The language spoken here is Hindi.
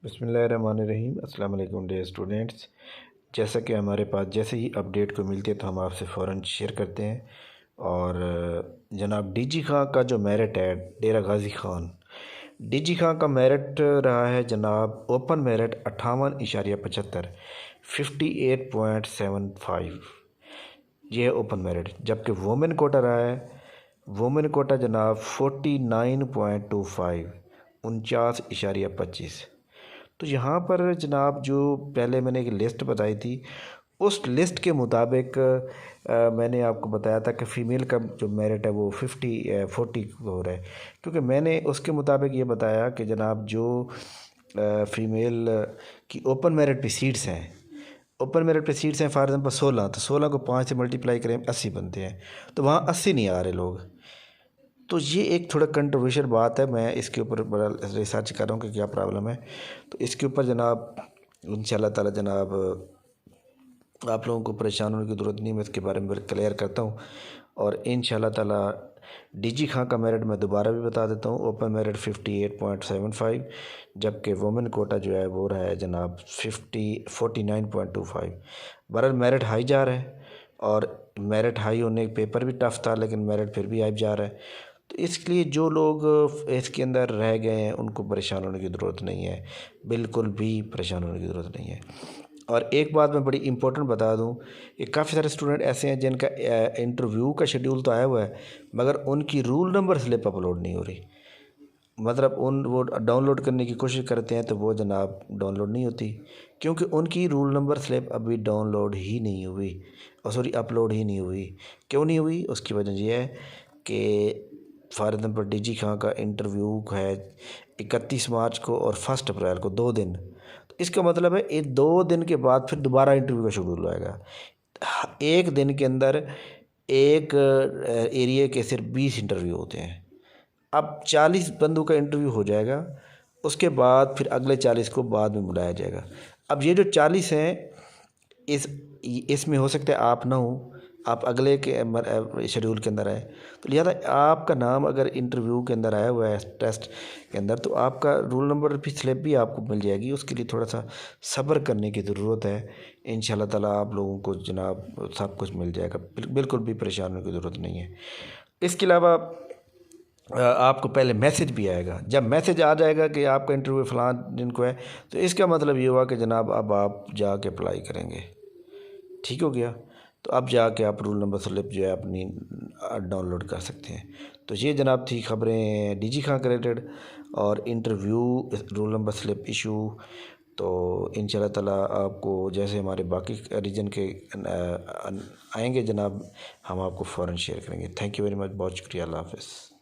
बिस्मिल्लाहिर्रहमानिर्रहीम। अस्सलाम वालेकुम डियर स्टूडेंट्स। जैसा कि हमारे पास जैसे ही अपडेट को मिलती है तो हम आपसे फ़ौरन शेयर करते हैं। और जनाब डीजी खां का जो मेरिट है डेरा गाजी खान, डीजी खां का मेरिट रहा है जनाब ओपन मेरिट 58.75 58.75। ये है ओपन मेरिट। जबकि वोमेन कोटा रहा है, वोमेन कोटा जनाब 49.25 49.25। तो यहाँ पर जनाब जो पहले मैंने एक लिस्ट बताई थी, उस लिस्ट के मुताबिक मैंने आपको बताया था कि फ़ीमेल का जो मेरिट है वो 40 हो रहा है। क्योंकि मैंने उसके मुताबिक ये बताया कि जनाब जो फ़ीमेल की ओपन मेरिट पे सीट्स हैं, ओपन मेरिट पे सीट्स हैं फॉर एग्जांपल 16, तो 16 को 5 से मल्टीप्लाई करें 80 बनते हैं। तो वहाँ 80 नहीं आ रहे लोग। तो ये एक थोड़ा कंट्रोवर्शियल बात है। मैं इसके ऊपर बड़ा रिसर्च कर रहा हूँ कि क्या प्रॉब्लम है। तो इसके ऊपर जनाब इंशाल्लाह ताला जनाब आप लोगों को परेशान होने की ज़रूरत नहीं, मैं इसके बारे में क्लियर करता हूँ। और इंशाल्लाह ताला डीजी खां का मेरिट मैं दोबारा भी बता देता हूँ। ओपन मेरिट 58.75, जबकि वुमेन कोटा जो है वो रहा है जनाब 49.25। बहरहाल मेरिट हाई जा रहा है, और मेरिट हाई होने पेपर भी टफ था, लेकिन मेरिट फिर भी हाई जा रहा है। तो इसलिए जो लोग इसके अंदर रह गए हैं उनको परेशान होने की ज़रूरत नहीं है, बिल्कुल भी परेशान होने की ज़रूरत नहीं है। और एक बात मैं बड़ी इंपॉर्टेंट बता दूं कि काफ़ी सारे स्टूडेंट ऐसे हैं जिनका इंटरव्यू का शेड्यूल तो आया हुआ है, मगर उनकी रूल नंबर स्लिप अपलोड नहीं हो रही। मतलब वो डाउनलोड करने की कोशिश करते हैं तो वो जनाब डाउनलोड नहीं होती, क्योंकि उनकी रूल नंबर स्लिप अभी डाउनलोड ही नहीं हुई, और सॉरी अपलोड ही नहीं हुई। क्यों नहीं हुई? उसकी वजह यह है कि फॉर एग्जाम्पल डीजी खां का इंटरव्यू है 31 मार्च को और 1 अप्रैल को, 2 दिन। तो इसका मतलब है 2 दिन के बाद फिर दोबारा इंटरव्यू का शेड्यूल आएगा। एक दिन के अंदर एक एरिया के सिर्फ 20 इंटरव्यू होते हैं। अब 40 बंदों का इंटरव्यू हो जाएगा, उसके बाद फिर अगले 40 को बाद में बुलाया जाएगा। अब ये जो 40 हैं, इसमें हो सकता है आप ना हो, आप अगले के शेड्यूल के अंदर आए। तो लिहाजा आपका नाम अगर इंटरव्यू के अंदर आया हुआ है टेस्ट के अंदर, तो आपका रोल नंबर भी स्लिप भी आपको मिल जाएगी। उसके लिए थोड़ा सा सब्र करने की ज़रूरत है। इंशाल्लाह ताला आप लोगों को जनाब सब कुछ मिल जाएगा, बिल्कुल भी परेशान होने की ज़रूरत नहीं है। इसके अलावा आपको पहले मैसेज भी आएगा। जब मैसेज आ जाएगा कि आपका इंटरव्यू फ़लाँ दिन को है, तो इसका मतलब ये हुआ कि जनाब अब आप जाके अप्लाई करेंगे। ठीक हो गया? तो अब जाके आप रूल नंबर स्लिप जो है अपनी डाउनलोड कर सकते हैं। तो ये जनाब थी ख़बरें डीजी खां के रिलेटेड और interview rule number slip issue. तो इंशाल्लाह ताला आपको जैसे हमारे बाकी रीजन के आएंगे जनाब, हम आपको फ़ौरन शेयर करेंगे। थैंक यू वेरी मच, बहुत शुक्रिया। अल्लाह हाफ़िज़।